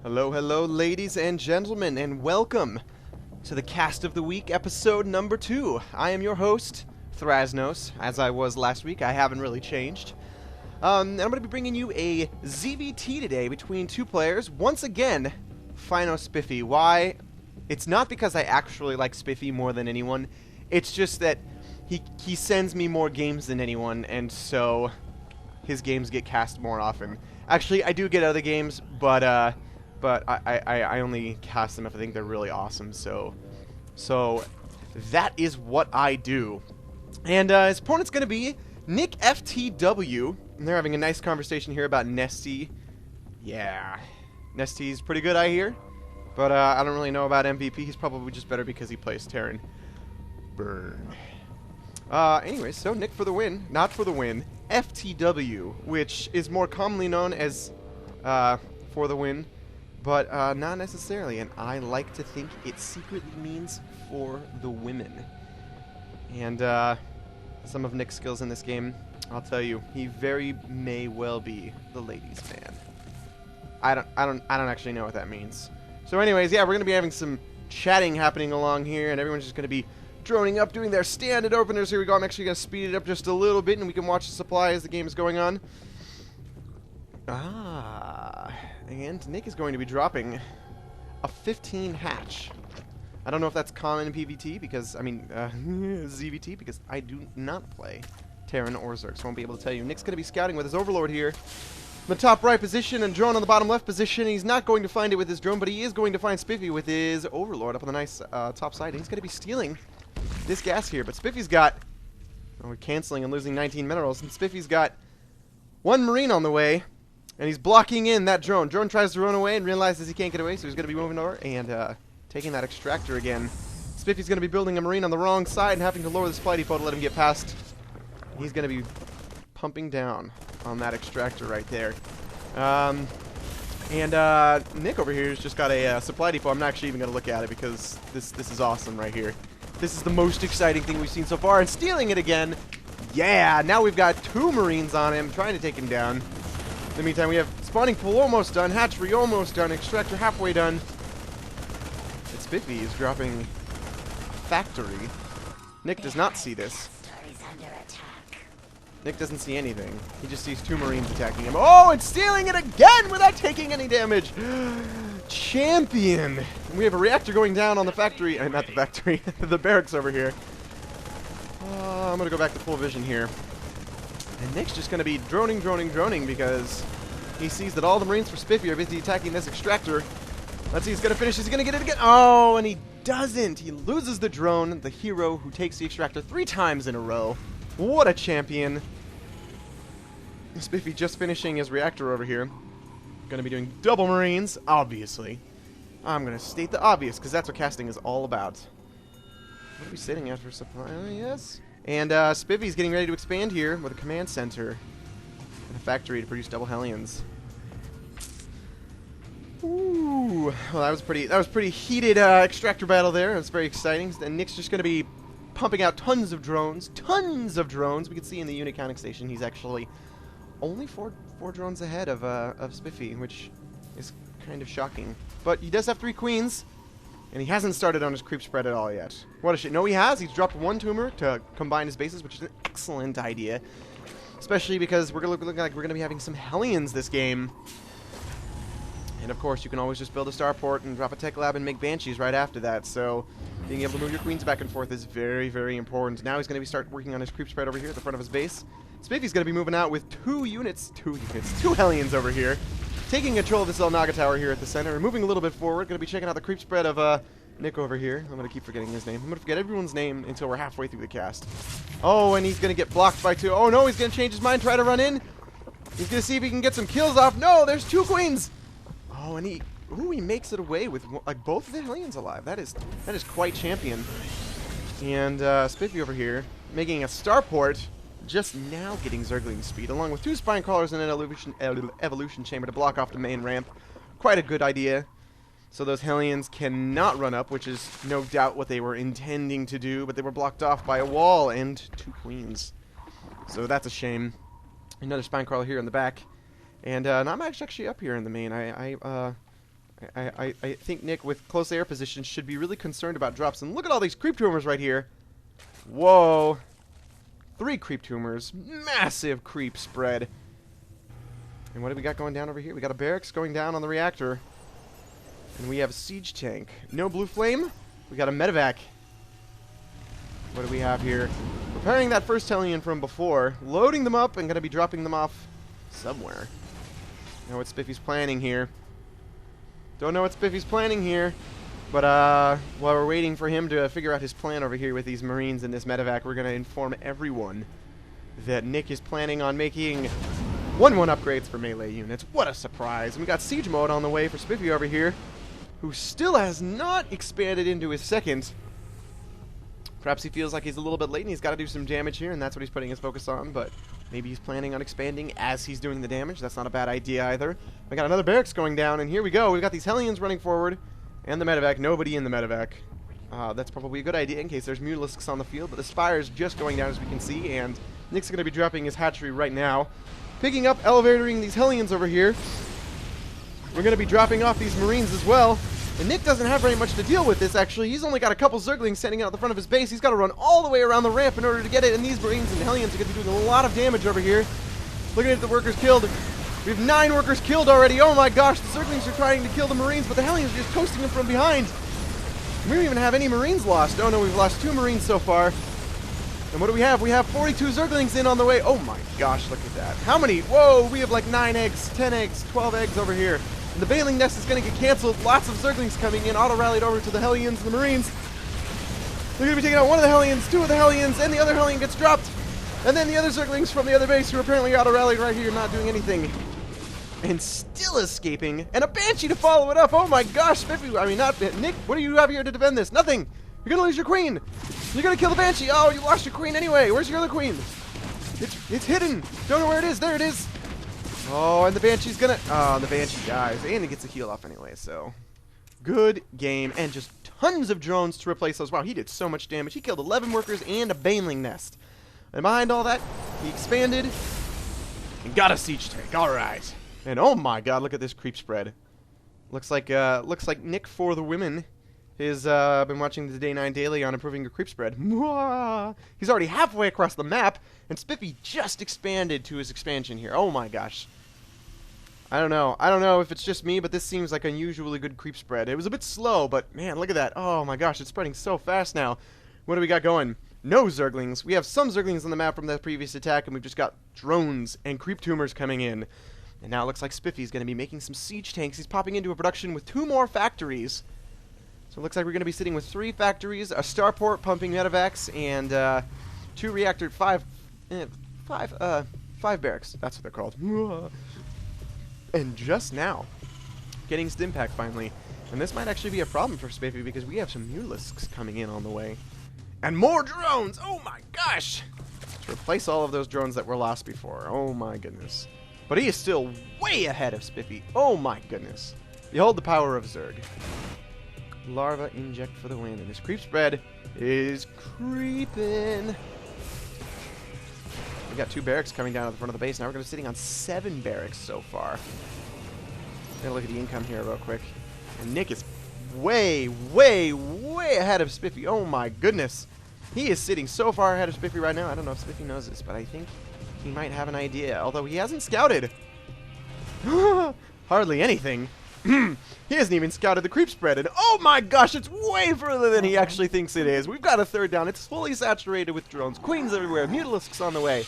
Hello, hello, ladies and gentlemen, and welcome to the Cast of the Week, episode number 2. I am your host, Thrasnos, as I was last week. I haven't really changed. And I'm going to be bringing you a ZVT today between two players. Once again, FinaOSpiffy. Why? It's not because I actually like Spiffy more than anyone. It's just that he sends me more games than anyone, and so his games get cast more often. Actually, I do get other games, but I only cast them if I think they're really awesome. So that is what I do. And his opponent's going to be NickFTW. And they're having a nice conversation here about Nesty. Yeah, Nesty's pretty good, I hear. But I don't really know about MVP. He's probably just better because he plays Terran. Burn. Anyway, so Nick for the win. Not for the win. FTW, which is more commonly known as for the win. But not necessarily, and I like to think it secretly means for the women. And some of Nick's skills in this game, I'll tell you, he very may well be the ladies' man. I don't actually know what that means. So anyways, yeah, we're gonna be having some chatting happening along here, and everyone's just gonna be droning up, doing their standard openers. Here we go. I'm actually gonna speed it up just a little bit, and we can watch the supply as the game is going on. And Nick is going to be dropping a 15 hatch. I don't know if that's common in PvT because, ZVT, because I do not play Terran or Zerg, so I won't be able to tell you. Nick's going to be scouting with his Overlord here. In the top right position and drone on the bottom left position. He's not going to find it with his drone, but he is going to find Spiffy with his Overlord up on the nice top side. And he's going to be stealing this gas here, but Spiffy's got... Oh, we're canceling and losing 19 minerals, and Spiffy's got one Marine on the way. And he's blocking in that drone. Drone tries to run away and realizes he can't get away, so he's going to be moving over and taking that extractor again. Spiffy's going to be building a Marine on the wrong side and having to lower the supply depot to let him get past. He's going to be pumping down on that extractor right there. Nick over here has just got a supply depot. I'm not actually even going to look at it because this is awesome right here. This is the most exciting thing we've seen so far. And stealing it again. Yeah, now we've got 2 Marines on him trying to take him down. In the meantime, we have spawning pool almost done, hatchery almost done, extractor halfway done. And Spiffy is dropping a factory. Nick does not see this. Nick doesn't see anything. He just sees 2 Marines attacking him. Oh, and stealing it again without taking any damage. Champion. We have a reactor going down on the factory. Not the factory, the barracks over here. I'm going to go back to full vision here. And Nick's just going to be droning because he sees that all the Marines for Spiffy are busy attacking this extractor. Let's see, he's going to finish. He's going to get it again. Oh, and he doesn't. He loses the drone, the hero who takes the extractor 3 times in a row. What a champion. Spiffy just finishing his reactor over here. Going to be doing double Marines, obviously. I'm going to state the obvious because that's what casting is all about. What are we sitting at for supply? Oh, yes. And Spiffy's getting ready to expand here with a command center and a factory to produce double Hellions. Ooh, well that was pretty heated extractor battle there. It's very exciting. And Nick's just going to be pumping out tons of drones. Tons of drones. We can see in the unit counting station he's actually only four drones ahead of Spiffy, which is kind of shocking. But he does have 3 queens. And he hasn't started on his creep spread at all yet. What a shit. No, he has. He's dropped 1 tumor to combine his bases, which is an excellent idea. Especially because we're going to look like we're going to be having some Hellions this game. And of course, you can always just build a starport and drop a tech lab and make Banshees right after that. So being able to move your queens back and forth is very, very important. Now he's going to start working on his creep spread over here at the front of his base. Spiffy's going to be moving out with 2 Hellions over here. Taking control of this Naga tower here at the center and moving a little bit forward. Going to be checking out the creep spread of Nick over here. I'm going to keep forgetting his name. I'm going to forget everyone's name until we're halfway through the cast. Oh, and he's going to get blocked by 2. Oh, no, he's going to change his mind, try to run in. He's going to see if he can get some kills off. No, there's 2 queens. Oh, and he makes it away with like both of the Hellions alive. That is quite champion. And Spiffy over here making a starport. Just now getting Zergling speed, along with 2 spine crawlers and an evolution chamber to block off the main ramp. Quite a good idea. So those Hellions cannot run up, which is no doubt what they were intending to do, but they were blocked off by a wall and 2 queens. So that's a shame. Another spine crawler here in the back. And I'm actually up here in the main. I I think Nick, with close air positions, should be really concerned about drops. And look at all these creep tumors right here. Whoa. 3 creep tumors. Massive creep spread. And what do we got going down over here? We got a barracks going down on the reactor. And we have a siege tank. No blue flame. We got a medevac. What do we have here? Repairing that first Hellion from before. Loading them up and going to be dropping them off somewhere. Know what Spiffy's planning here. Don't know what Spiffy's planning here. But while we're waiting for him to figure out his plan over here with these Marines and this medevac, we're going to inform everyone that Nick is planning on making 1-1 upgrades for melee units. What a surprise. And we got siege mode on the way for Spiffy over here, who still has not expanded into his second. Perhaps he feels like he's a little bit late and he's got to do some damage here, and that's what he's putting his focus on, but maybe he's planning on expanding as he's doing the damage. That's not a bad idea either. We got another barracks going down, and here we go. We've got these Hellions running forward, and the medevac. Nobody in the medevac. That's probably a good idea in case there's Mutalisks on the field, but the Spire's just going down as we can see, and Nick's going to be dropping his hatchery right now. Picking up, elevatoring these Hellions over here. We're going to be dropping off these Marines as well. And Nick doesn't have very much to deal with this, actually. He's only got a couple Zerglings standing out the front of his base. He's got to run all the way around the ramp in order to get it, and these Marines and Hellions are going to be doing a lot of damage over here. Looking at the workers killed. We have 9 workers killed already. Oh my gosh, the Zerglings are trying to kill the Marines, but the Hellions are just toasting them from behind. We don't even have any Marines lost. Oh no, we've lost 2 Marines so far. And what do we have? We have 42 Zerglings in on the way. Oh my gosh, look at that. How many? Whoa, we have like 9 eggs, 10 eggs, 12 eggs over here. And the Baling Nest is going to get canceled. Lots of Zerglings coming in. Auto-rallied over to the Hellions and the Marines. They're going to be taking out one of the Hellions, 2 of the Hellions, and the other Hellion gets dropped. And then the other Zerglings from the other base who are apparently auto-rallied right here, not doing anything. And still escaping. And a Banshee to follow it up. Oh my gosh, Spiffy. I mean, not Nick. What do you have here to defend this? Nothing. You're going to lose your queen. You're going to kill the Banshee. Oh, you lost your queen anyway. Where's your other queen? It's hidden. Don't know where it is. There it is. Oh, and the Banshee's gonna... Oh, the Banshee dies. And he gets a heal off anyway, so... Good game. And just tons of drones to replace those. Wow, he did so much damage. He killed 11 workers and a Baneling Nest. And behind all that, he expanded and got a siege tank. Alright. And oh my god, look at this creep spread. Looks like Nick for the women has been watching the Day 9 Daily on improving your creep spread. He's already halfway across the map, and Spiffy just expanded to his expansion here. Oh my gosh. I don't know if it's just me, but this seems like unusually good creep spread. It was a bit slow, but man, look at that. Oh my gosh, it's spreading so fast now. What do we got going? No Zerglings. We have some Zerglings on the map from that previous attack, and we've just got drones and creep tumors coming in. And now it looks like Spiffy's going to be making some siege tanks. He's popping into a production with 2 more factories. So it looks like we're going to be sitting with 3 factories, a starport pumping medevacs, and 2 reactor, 5 barracks. That's what they're called. And just now, getting Stimpack finally. And this might actually be a problem for Spiffy because we have some Mutalisks coming in on the way. And more drones! Oh my gosh! To replace all of those drones that were lost before. Oh my goodness. But he is still way ahead of Spiffy. Oh my goodness. Behold the power of Zerg. Larva inject for the win. And this creep spread is creeping. We got 2 barracks coming down to the front of the base. Now we're going to be sitting on 7 barracks so far. Gonna look at the income here real quick. And Nick is way ahead of Spiffy. Oh my goodness. He is sitting so far ahead of Spiffy right now. I don't know if Spiffy knows this, but I think he might have an idea. Although he hasn't scouted hardly anything. He hasn't even scouted the creep spread, and oh my gosh, it's way further than he actually thinks it is. We've got a 3rd down. It's fully saturated with drones. Queens everywhere. Mutalisks on the way.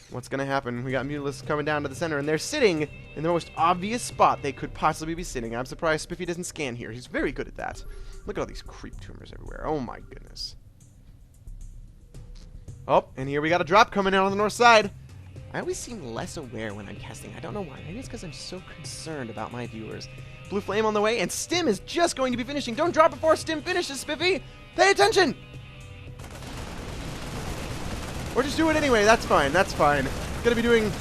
What's going to happen? We got Mutalisks coming down to the center, and they're sitting in the most obvious spot they could possibly be sitting. I'm surprised Spiffy doesn't scan here. He's very good at that. Look at all these creep tumors everywhere. Oh my goodness. Oh, and here we got a drop coming in on the north side. I always seem less aware when I'm casting. I don't know why. Maybe it's because I'm so concerned about my viewers. Blue Flame on the way, and Stim is just going to be finishing. Don't drop before Stim finishes, Spiffy! Pay attention! Or just do it anyway. That's fine. That's fine. Gonna be doing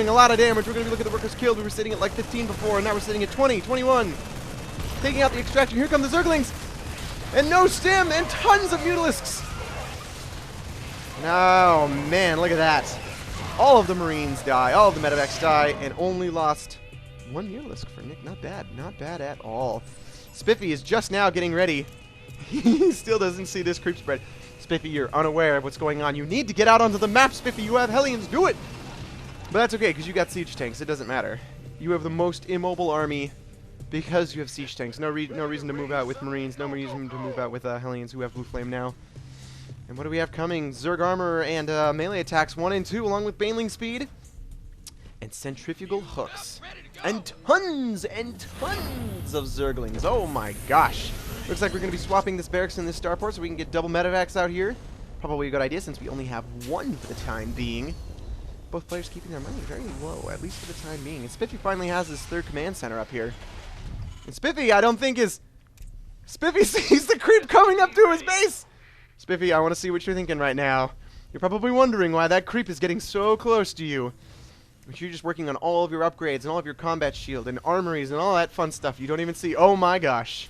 a lot of damage. We're gonna be looking at the workers killed. We were sitting at like 15 before, and now we're sitting at 20, 21. Taking out the extraction. Here come the Zerglings! And no Stim, and tons of Mutalisks! Oh man, look at that. All of the Marines die, all of the medevacs die, and only lost 1 Mutalisk for Nick. Not bad. Not bad at all. Spiffy is just now getting ready. He still doesn't see this creep spread. Spiffy, you're unaware of what's going on. You need to get out onto the map, Spiffy. You have Hellions. Do it! But that's okay, because you got siege tanks. It doesn't matter. You have the most immobile army because you have siege tanks. No reason to move out with Marines. No reason to move out with Hellions who have Blue Flame now. And what do we have coming? Zerg Armor and melee attacks 1 and 2, along with Baneling Speed. And Centrifugal Hooks. And tons of Zerglings. Oh my gosh. Looks like we're going to be swapping this barracks and this starport so we can get double medevacs out here. Probably a good idea since we only have 1 for the time being. Both players keeping their money very low, at least for the time being. And Spiffy finally has his 3rd command center up here. And Spiffy, I don't think is... Spiffy sees the creep coming up to his base! Spiffy, I want to see what you're thinking right now. You're probably wondering why that creep is getting so close to you. But you're just working on all of your upgrades and all of your combat shield and armories and all that fun stuff you don't even see. Oh my gosh.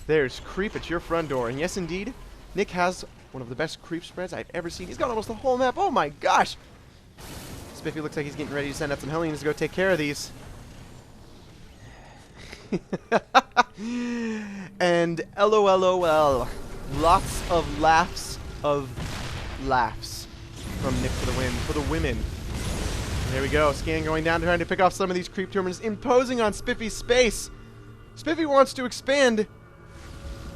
There's creep at your front door. And yes, indeed, Nick has one of the best creep spreads I've ever seen. He's got almost the whole map. Oh my gosh. Spiffy looks like he's getting ready to send out some Hellions to go take care of these. And LOLOL. Lots of laughs from Nick for the win, for the women. And there we go. Scan going down, trying to pick off some of these creep tumors, imposing on Spiffy's space. Spiffy wants to expand,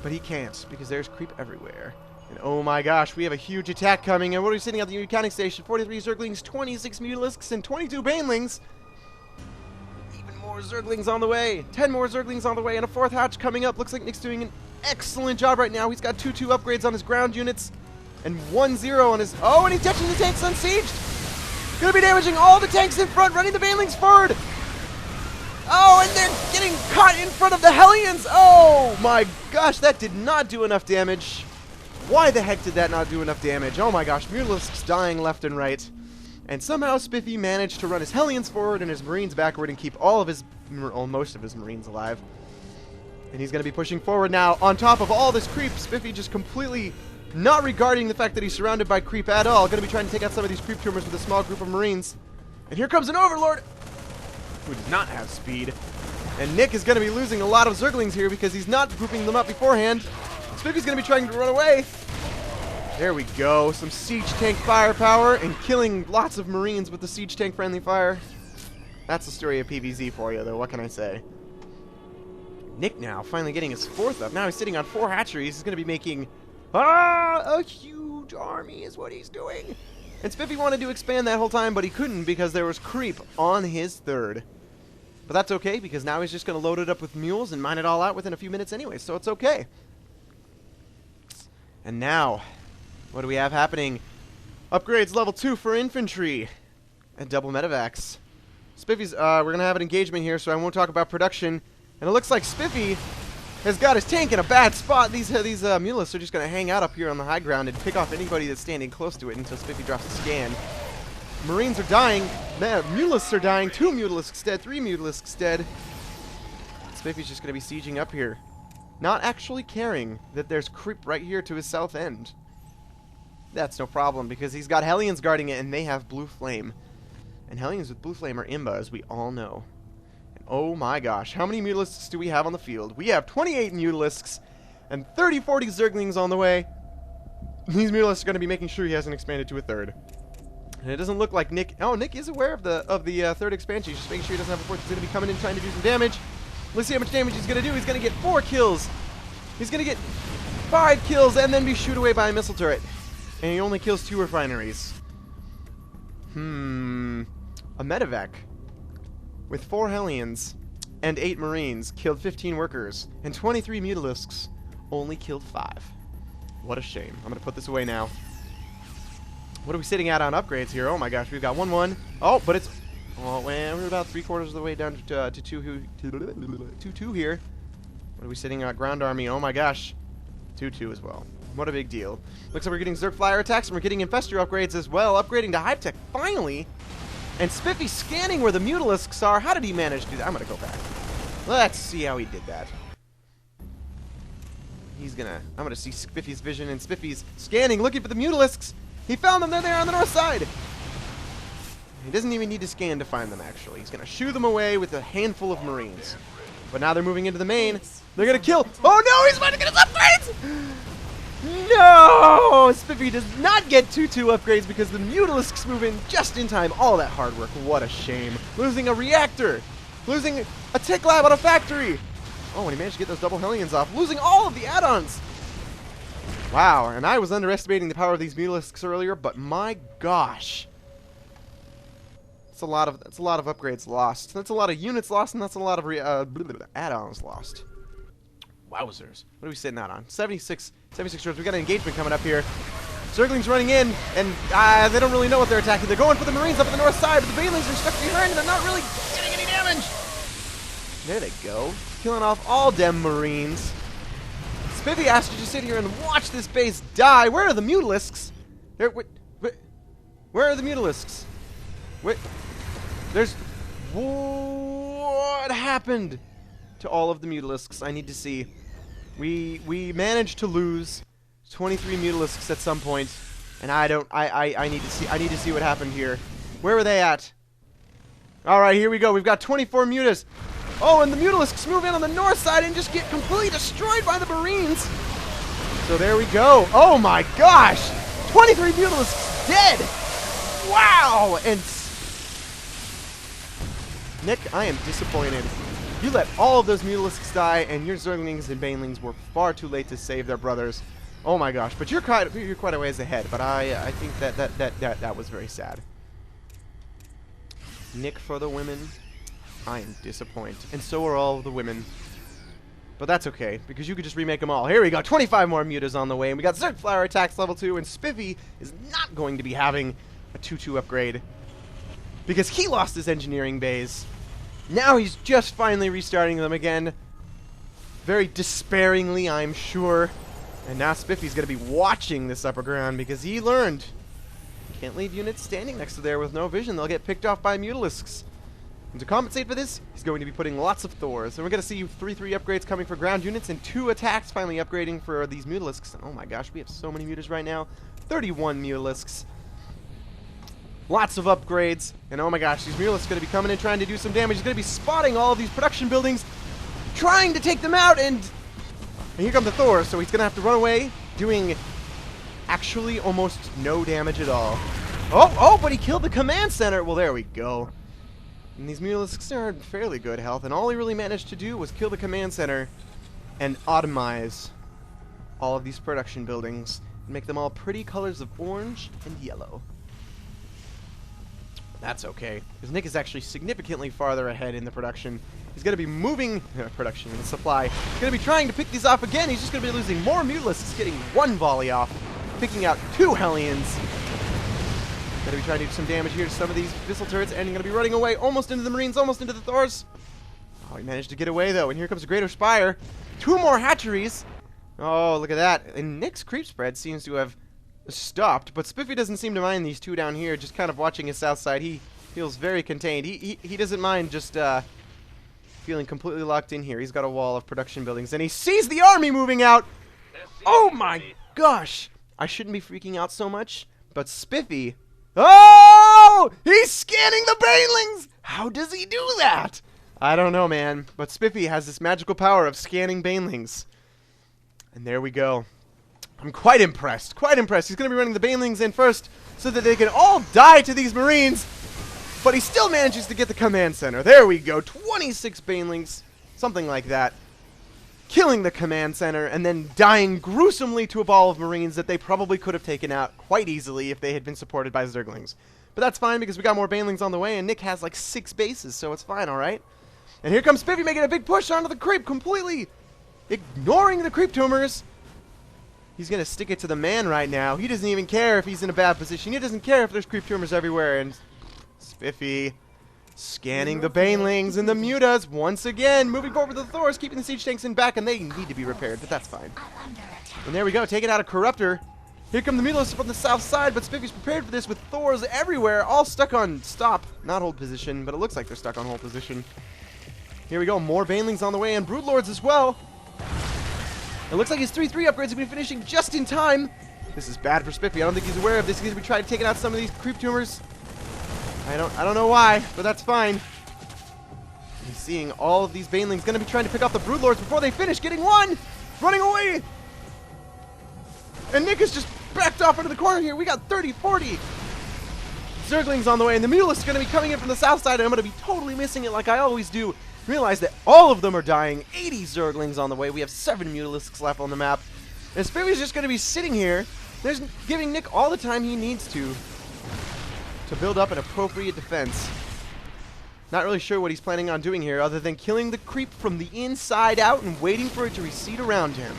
but he can't because there's creep everywhere. And oh my gosh, we have a huge attack coming. And what are we sitting at the new counting station? 43 Zerglings, 26 Mutalisks, and 22 Banelings. Even more Zerglings on the way. 10 more Zerglings on the way, and a 4th hatch coming up. Looks like Nick's doing an excellent job right now. He's got 2-2 upgrades on his ground units, and 1-0 on his... Oh, and he's touching the tanks unsieged. Gonna be damaging all the tanks in front, running the Banelings forward. Oh, and they're getting caught in front of the Hellions. Oh my gosh, that did not do enough damage. Why the heck did that not do enough damage? Oh my gosh, Mutalisks dying left and right. And somehow Spiffy managed to run his Hellions forward and his Marines backward and keep all of his, or most of his Marines alive. And he's going to be pushing forward now on top of all this creep. Spiffy just completely not regarding the fact that he's surrounded by creep at all. Going to be trying to take out some of these creep tumors with a small group of Marines. And here comes an Overlord who does not have speed. And Nick is going to be losing a lot of Zerglings here because he's not grouping them up beforehand. Spiffy's going to be trying to run away. There we go. Some siege tank firepower and killing lots of Marines with the siege tank friendly fire. That's the story of PvZ for you, though. What can I say? Nick now finally getting his 4th up. Now he's sitting on 4 hatcheries. He's going to be making a huge army is what he's doing. And Spiffy wanted to expand that whole time, but he couldn't because there was creep on his 3rd. But that's okay because now he's just going to load it up with mules and mine it all out within a few minutes anyway, so it's okay. And now, what do we have happening? Upgrades level 2 for infantry and double medevacs. Spiffy's, we're going to have an engagement here, so I won't talk about production. And it looks like Spiffy has got his tank in a bad spot. These Mutalisks are just going to hang out up here on the high ground and pick off anybody that's standing close to it until Spiffy drops a scan. Marines are dying. Mutalisks are dying. 2 Mutalisks dead. 3 Mutalisks dead. Spiffy's just going to be sieging up here. Not actually caring that there's creep right here to his south end. That's no problem because he's got Hellions guarding it and they have Blue Flame. And Hellions with Blue Flame are imba, as we all know. Oh my gosh, how many Mutalisks do we have on the field? We have 28 Mutalisks and 30-40 Zerglings on the way. These Mutalisks are going to be making sure he hasn't expanded to a 3rd. And it doesn't look like Nick... Oh, Nick is aware of the 3rd expansion. He's just making sure he doesn't have a 4th. He's going to be coming in trying to do some damage. Let's see how much damage he's going to do. He's going to get 4 kills. He's going to get 5 kills and then be shooed away by a missile turret. And he only kills 2 refineries. A medevac with 4 Hellions and 8 Marines killed 15 workers, and 23 Mutalisks only killed 5. What a shame. I'm going to put this away now. What are we sitting at on upgrades here? Oh my gosh, we've got 1-1. Oh, but it's... Oh, man, we're about 3/4 of the way down to 2-2 here. What are we sitting at? Ground army. Oh my gosh. 2-2 as well. What a big deal. Looks like we're getting Zerg Flyer attacks, and we're getting Infestor upgrades as well. Upgrading to Hive Tech, finally. And Spiffy scanning where the Mutalisks are. How did he manage to do that? I'm going to go back. Let's see how he did that. I'm going to see Spiffy's vision and Spiffy's scanning, looking for the Mutalisks. He found them. They're there on the north side. He doesn't even need to scan to find them, actually. He's going to shoo them away with a handful of Marines. But now they're moving into the main. They're going to kill. Oh, no! He's about to get his upgrades! No! Spiffy does not get 2-2 upgrades because the Mutalisks move in just in time. All that hard work. What a shame. Losing a reactor. Losing a tech lab on a factory. Oh, and he managed to get those double Hellions off. Losing all of the add-ons. Wow, and I was underestimating the power of these Mutalisks earlier, but my gosh. That's a lot of upgrades lost. That's a lot of units lost, and that's a lot of add-ons lost. Wowzers. What are we sitting out on? 76 troops. We got an engagement coming up here. Zerglings running in, and they don't really know what they're attacking. They're going for the Marines up on the north side, but the Banelings are stuck behind, and they're not really getting any damage. There they go. Killing off all dem Marines. Spiffy asked you to sit here and watch this base die. Where are the Mutalisks? Where are the Mutalisks? Wait. What happened to all of the Mutalisks? I need to see. We managed to lose 23 Mutalisks at some point, and I need to see what happened here. Where were they at? All right, here we go. We've got 24 Mutas. Oh, and the Mutalisks move in on the north side and just get completely destroyed by the Marines. So there we go. Oh my gosh! 23 Mutalisks dead! Wow! And Nick, I am disappointed. You let all of those Mutalisks die, and your Zerglings and Banelings were far too late to save their brothers. Oh my gosh! But you're quite a ways ahead. But I think that was very sad. Nick for the women. I am disappointed. And so are all the women. But that's okay, because you could just remake them all. Here we go, 25 more Mutas on the way, and we got Zergflower attacks level 2, and Spiffy is not going to be having a 2-2 upgrade, because he lost his engineering bays. Now he's just finally restarting them again. Very despairingly, I'm sure. And now Spiffy's going to be watching this upper ground, because he learned you can't leave units standing next to there with no vision. They'll get picked off by Mutalisks. And to compensate for this, he's going to be putting lots of Thors. And we're going to see 3-3 upgrades coming for ground units and 2 attacks finally upgrading for these Mutalisks. And oh my gosh, we have so many Mutas right now. 31 Mutalisks. Lots of upgrades. And oh my gosh, these Mutalisks are going to be coming in trying to do some damage. He's going to be spotting all of these production buildings, trying to take them out. And here come the Thors. So he's going to have to run away, doing actually almost no damage at all. Oh, but he killed the command center. Well, there we go. And these Mutalisks are in fairly good health, and all he really managed to do was kill the command center and atomize all of these production buildings and make them all pretty colors of orange and yellow. That's okay, because Nick is actually significantly farther ahead in the production. He's going to be moving production and supply. He's going to be trying to pick these off again. He's just going to be losing more Mutalisks, getting 1 volley off, picking out 2 Hellions. Gonna be trying to do some damage here to some of these missile turrets, and gonna be running away almost into the Marines, almost into the Thors. Oh, he managed to get away though, and here comes a Greater Spire. 2 more hatcheries. Oh, look at that. And Nick's creep spread seems to have stopped, but Spiffy doesn't seem to mind these 2 down here, just kind of watching his south side. He feels very contained. He doesn't mind just feeling completely locked in here. He's got a wall of production buildings, and he sees the army moving out. Oh my gosh! I shouldn't be freaking out so much, but Spiffy... Oh! He's scanning the Banelings! How does he do that? I don't know, man. But Spiffy has this magical power of scanning Banelings. And there we go. I'm quite impressed. Quite impressed. He's going to be running the Banelings in first so that they can all die to these Marines. But he still manages to get the command center. There we go. 26 Banelings. Something like that. Killing the command center and then dying gruesomely to a ball of Marines that they probably could have taken out quite easily if they had been supported by Zerglings. But that's fine because we got more Banelings on the way, and Nick has like 6 bases, so it's fine, alright? And here comes Spiffy making a big push onto the creep, completely ignoring the creep tumors. He's going to stick it to the man right now. He doesn't even care if he's in a bad position. He doesn't care if there's creep tumors everywhere. And Spiffy scanning the Banelings and the Mutas once again, moving forward with the Thors, keeping the siege tanks in back, and they need to be repaired, but that's fine. And there we go, taking out a Corruptor. Here come the Mutalisks from the south side, but Spiffy's prepared for this with Thors everywhere, all stuck on stop, not hold position, but it looks like they're stuck on hold position. Here we go, more Banelings on the way, and Broodlords as well. It looks like his 3-3 upgrades have been finishing just in time. This is bad for Spiffy. I don't think he's aware of this. He's going to be trying to take out some of these creep tumors. I don't know why, but that's fine. He's seeing all of these banelings. Gonna be trying to pick off the Broodlords before they finish getting one! Running away! And Nick is just backed off into the corner here. We got 30, 40 Zerglings on the way, and the Mulus is going to be coming in from the south side, and I'm going to be totally missing it like I always do. Realize that all of them are dying. 80 Zerglings on the way. We have 7 Mulisks left on the map. And Spiffy's just going to be sitting here. There's giving Nick all the time he needs to build up an appropriate defense. Not really sure what he's planning on doing here, other than killing the creep from the inside out and waiting for it to recede around him.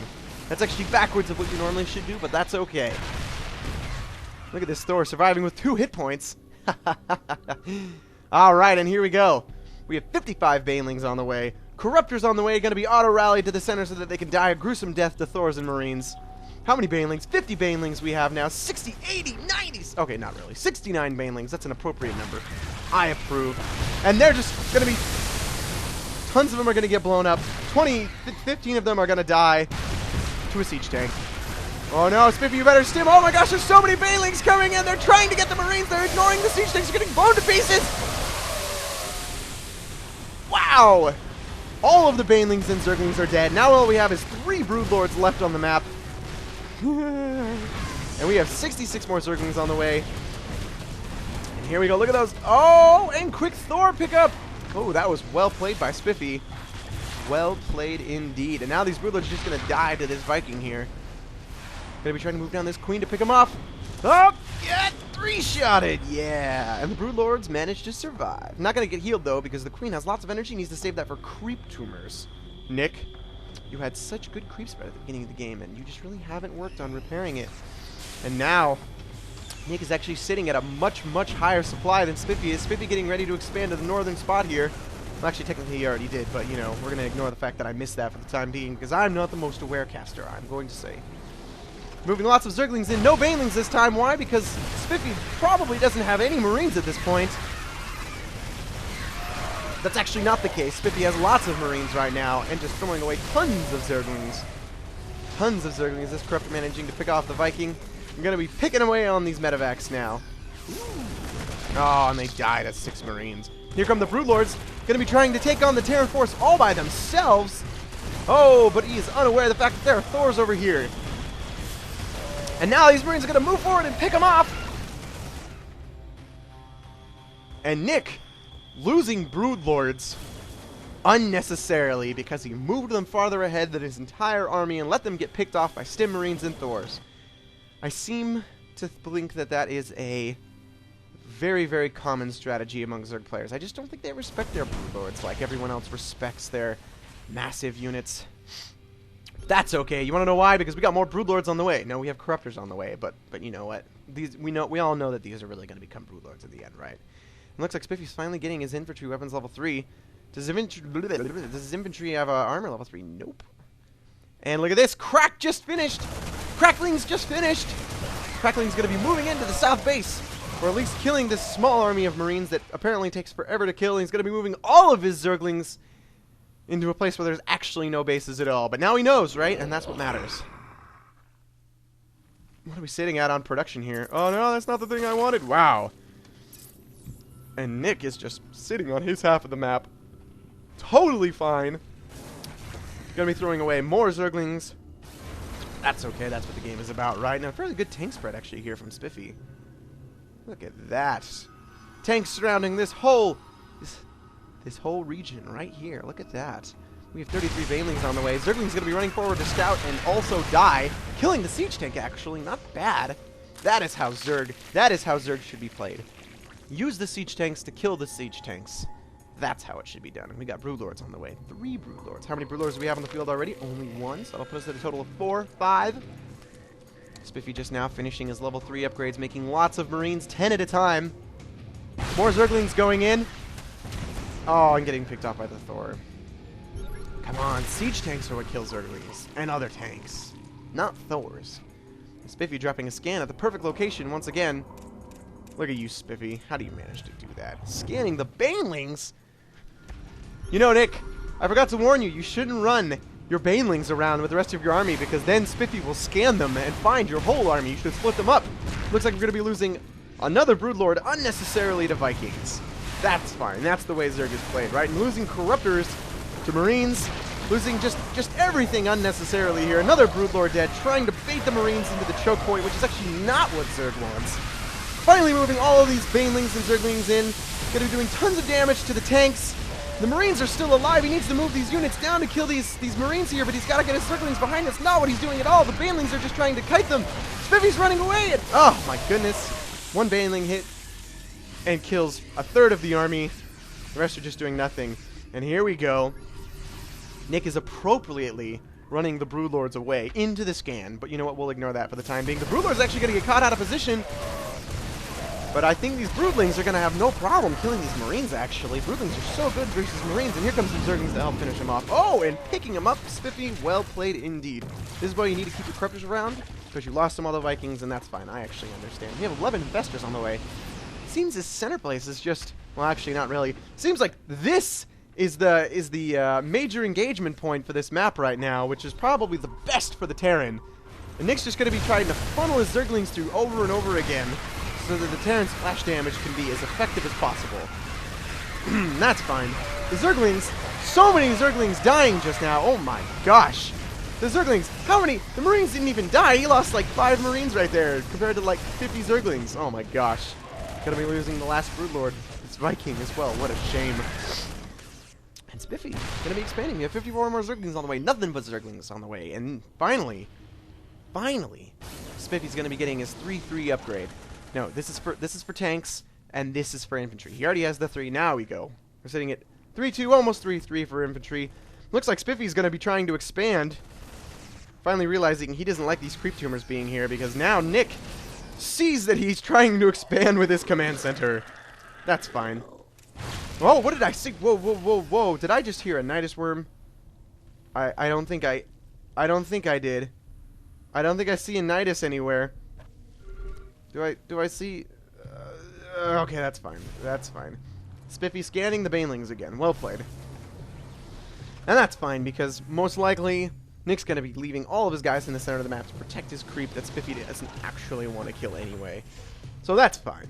That's actually backwards of what you normally should do, but that's okay. Look at this Thor surviving with 2 hit points. Alright, and here we go. We have 55 Banelings on the way. Corruptors on the way, going to be auto-rallied to the center so that they can die a gruesome death to Thors and Marines. How many Banelings? 50 Banelings we have now. 60, 80, 90s. Okay, not really. 69 Banelings. That's an appropriate number. I approve. And they're just going to be... Tons of them are going to get blown up. 15 of them are going to die to a siege tank. Oh no, Spiffy, you better stim. Oh my gosh, there's so many Banelings coming in. They're trying to get the Marines. They're ignoring the siege tanks. They're getting blown to pieces. Wow. All of the Banelings and Zerglings are dead. Now all we have is 3 Broodlords left on the map. And we have 66 more Zerglings on the way. And here we go. Look at those. Oh, and quick Thor pickup. Oh, that was well played by Spiffy. Well played indeed. And now these Broodlords are just going to die to this Viking here. Going to be trying to move down this Queen to pick him off. Oh, get 3-shotted. Yeah. And the Broodlords managed to survive. Not going to get healed, though, because the Queen has lots of energy. Needs to save that for creep tumors. Nick, you had such good creep spread at the beginning of the game, and you just really haven't worked on repairing it. And now, Nick is actually sitting at a much, much higher supply than Spiffy is. Spiffy getting ready to expand to the northern spot here. Well, actually, technically he already did, but, you know, we're going to ignore the fact that I missed that for the time being, because I'm not the most aware caster, I'm going to say. Moving lots of Zerglings in. No Banelings this time. Why? Because Spiffy probably doesn't have any Marines at this point. That's actually not the case. Spiffy has lots of Marines right now and just throwing away tons of Zerglings. Tons of Zerglings. This Corruptor managing to pick off the Viking. I'm going to be picking away on these medevacs now. Oh, and they died at 6 Marines. Here come the Broodlords. Going to be trying to take on the Terran Force all by themselves. Oh, but he is unaware of the fact that there are Thors over here. And now these Marines are going to move forward and pick him off. And Nick losing Broodlords unnecessarily because he moved them farther ahead than his entire army and let them get picked off by Stim Marines and Thors. I seem to think that that is a very, very common strategy among Zerg players. I just don't think they respect their Broodlords like everyone else respects their massive units. That's okay. You want to know why? Because we got more Broodlords on the way. No, we have Corruptors on the way, but you know what? We all know that these are really going to become Broodlords at the end, right? It looks like Spiffy's finally getting his infantry weapons level 3. Does his infantry have armor level 3? Nope. And look at this. Crack just finished. Crackling's just finished. Crackling's going to be moving into the south base, or at least killing this small army of Marines that apparently takes forever to kill. And he's going to be moving all of his Zerglings into a place where there's actually no bases at all. But now he knows, right? And that's what matters. What are we sitting at on production here? Oh no, that's not the thing I wanted. Wow. And Nick is just sitting on his half of the map. Totally fine. Gonna be throwing away more Zerglings. That's okay, that's what the game is about, right? Now, fairly good tank spread actually here from Spiffy. Look at that. Tanks surrounding this whole region right here. Look at that. We have 33 Banelings on the way. Zergling's going to be running forward to scout and also die. Killing the siege tank, actually. Not bad. That is how Zerg should be played. Use the siege tanks to kill the siege tanks. That's how it should be done. And we got Broodlords on the way. 3 Broodlords. How many Broodlords do we have on the field already? Only 1. So that'll put us at a total of 4, 5. Spiffy just now finishing his level 3 upgrades, making lots of Marines, 10 at a time. More Zerglings going in. Oh, I'm getting picked off by the Thor. Come on, siege tanks are what kills Zerglings. And other tanks. Not Thors. Spiffy dropping a scan at the perfect location once again. Look at you, Spiffy. How do you manage to do that? Scanning the Banelings? You know, Nick, I forgot to warn you, you shouldn't run your Banelings around with the rest of your army, because then Spiffy will scan them and find your whole army. You should split them up. Looks like we're going to be losing Another Broodlord unnecessarily to Vikings. That's fine. That's the way Zerg is played, right? And losing Corruptors to Marines, losing just everything unnecessarily here. Another Broodlord dead, trying to bait the Marines into the choke point, which is actually not what Zerg wants. Finally moving all of these Banelings and Zerglings in. Gonna be doing tons of damage to the tanks. The Marines are still alive. He needs to move these units down to kill these Marines here, but he's got to get his Zerglings behind. That's not what he's doing at all. The Banelings are just trying to kite them. Spiffy's running away. And, oh, my goodness. One Baneling hit and kills a third of the army. The rest are just doing nothing. And here we go. Nick is appropriately running the Broodlords away into the scan. But you know what? We'll ignore that for the time being. The Broodlord's actually going to get caught out of position. But I think these Broodlings are going to have no problem killing these Marines, actually. Broodlings are so good versus Marines. And here comes some Zerglings to help finish them off. Oh, and picking them up. Spiffy, well played indeed. This is why you need to keep your Corruptors around, because you lost them all the Vikings, and that's fine. I actually understand. We have 11 Investors on the way. Seems his center place is just... Well, actually, not really. Seems like this is the major engagement point for this map right now, which is probably the best for the Terran. And Nick's just going to be trying to funnel his Zerglings through over and over again, so that the Terran splash damage can be as effective as possible. That's fine. The Zerglings, so many Zerglings dying just now. Oh my gosh. The Zerglings, how many? The Marines didn't even die. He lost like 5 Marines right there compared to like 50 Zerglings. Oh my gosh. Gonna be losing the last Broodlord. It's Viking as well. What a shame. And Spiffy, gonna be expanding. We have 54 more Zerglings on the way. Nothing but Zerglings on the way. And finally, Spiffy's gonna be getting his 3-3 upgrade. No, this is for tanks, and this is for infantry. He already has the 3. Now we go. We're sitting at 3-2, almost 3-3 for infantry. Looks like Spiffy's going to be trying to expand. Finally realizing he doesn't like these creep tumors being here, because now Nick sees that he's trying to expand with his command center. That's fine. Oh, what did I see? Whoa, whoa, whoa, whoa. Did I just hear a Nidus worm? I don't think I did. I don't think I see a Nidus anywhere. Do I see... okay, that's fine. That's fine. Spiffy scanning the Banelings again. Well played. And that's fine, because most likely Nick's going to be leaving all of his guys in the center of the map to protect his creep that Spiffy doesn't actually want to kill anyway. So that's fine.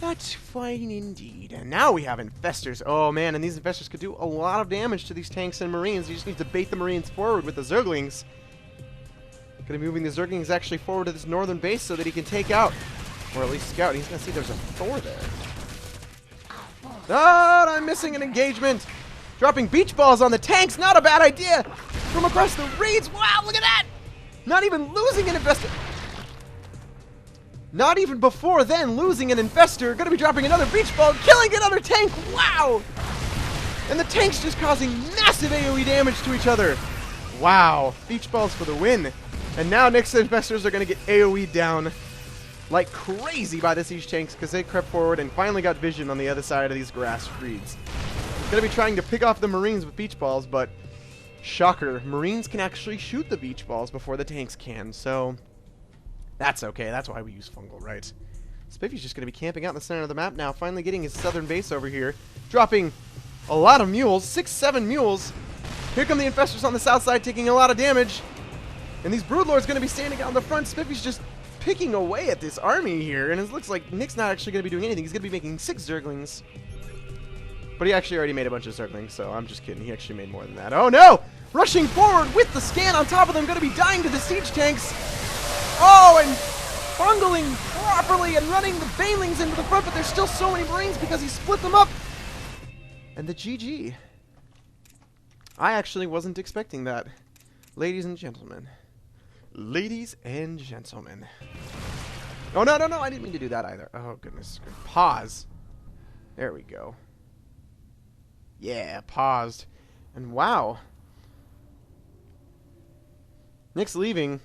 That's fine indeed. And now we have Infestors. Oh man, and these Infestors could do a lot of damage to these tanks and Marines. You just need to bait the Marines forward with the Zerglings. Going to be moving the Zerglings actually forward to this northern base so that he can take out, or at least scout. He's going to see there's a Thor there. Oh, I'm missing an engagement. Dropping beach balls on the tanks, not a bad idea. From across the reeds. Wow, look at that. Not even losing an Infestor. Not even before then losing an Infestor. Going to be dropping another beach ball, killing another tank. Wow. And the tanks just causing massive AoE damage to each other. Wow. Beach balls for the win. And now Nick's Infestors are going to get AoE down like crazy by the siege tanks because they crept forward and finally got vision on the other side of these grass reeds. Going to be trying to pick off the Marines with beach balls, but shocker, Marines can actually shoot the beach balls before the tanks can, so that's okay. That's why we use fungal, right? Spiffy's just going to be camping out in the center of the map now, finally getting his southern base over here, dropping a lot of mules, 6-7 mules. Here come the Infestors on the south side taking a lot of damage. And these Broodlords going to be standing out in the front. Spiffy's just picking away at this army here. And it looks like Nick's not actually going to be doing anything. He's going to be making 6 Zerglings. But he actually already made a bunch of Zerglings, so I'm just kidding. He actually made more than that. Oh no! Rushing forward with the scan on top of them. Going to be dying to the siege tanks. Oh, and bungling properly and running the Banelings into the front. But there's still so many Marines because he split them up. And the GG. I actually wasn't expecting that. Ladies and gentlemen. Ladies and gentlemen. Oh, no, no, no. I didn't mean to do that either. Oh, goodness. Pause. There we go. Yeah, paused. And wow. Nick's leaving.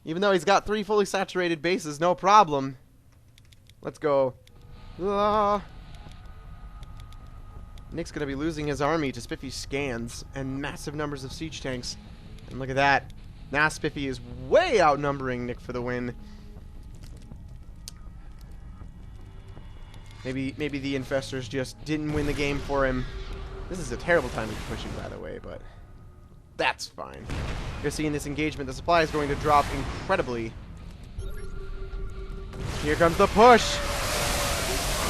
Even though he's got 3 fully saturated bases, no problem. Let's go. Nick's going to be losing his army to Spiffy's scans and massive numbers of siege tanks. And look at that. Now Spiffy is way outnumbering Nick for the win. Maybe the Infestors just didn't win the game for him. This is a terrible time to be pushing, by the way, but that's fine. You're seeing this engagement. The supply is going to drop incredibly. Here comes the push.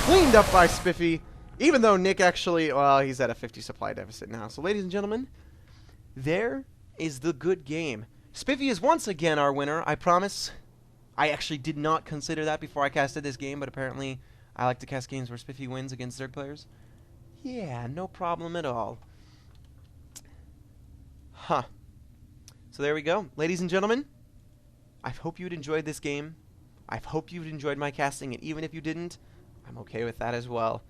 Cleaned up by Spiffy. Even though Nick actually, well, he's at a 50 supply deficit now. So, ladies and gentlemen, there is the good game. Spiffy is once again our winner, I promise. I actually did not consider that before I casted this game, but apparently I like to cast games where Spiffy wins against Zerg players. Yeah, no problem at all. Huh. So there we go. Ladies and gentlemen, I hope you'd enjoyed this game. I hope you'd enjoyed my casting, and even if you didn't, I'm okay with that as well.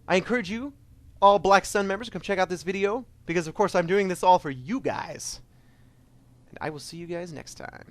I encourage you, all Black Sun members, to come check out this video, because of course I'm doing this all for you guys. And I will see you guys next time.